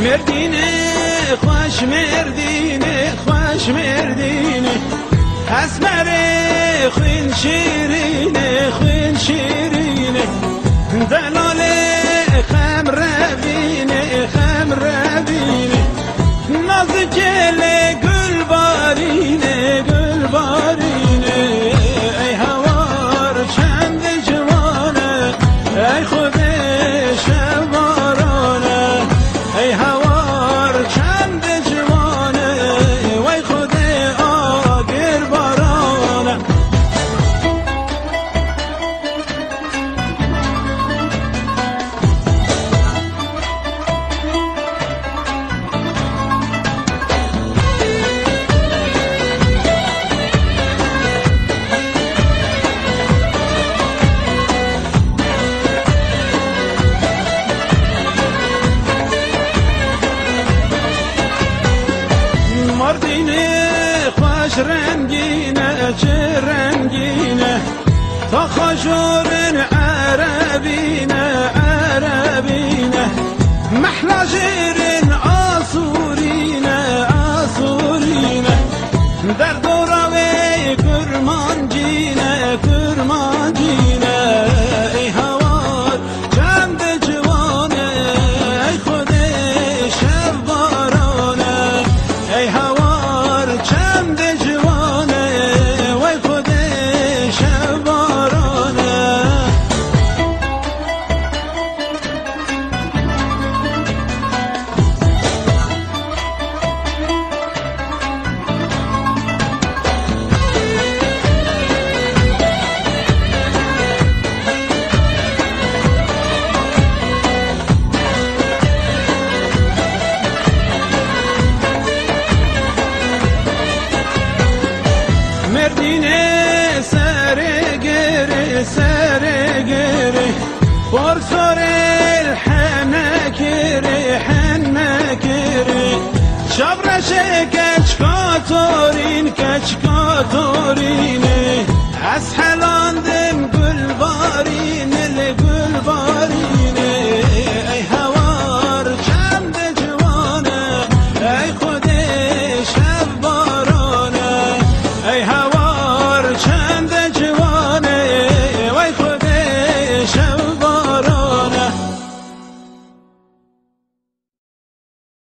مردینه خوش مردینه خوش مردینه اسمره خوین شیرینه خوین شیرینه دلال خم روینه خم روینه نازکل گل بارینه گل بارینه ای هوار چند جوانه ای خود شبارانه ای هوار چند جوانه وای خود آگر بارانه مردینه خوش رنگینه چه رنگینه تا خجورن عربینه عربینه محلا جیرن آسورینه آسورینه در دوراوی کرمانجینه کرمانجینه ای هوار چند جوانه ای خود شب بارانه ای هوار چند جوانه وای خود شب بارانه مردینه سر گره بار سر الحنکره حنکره شبرشه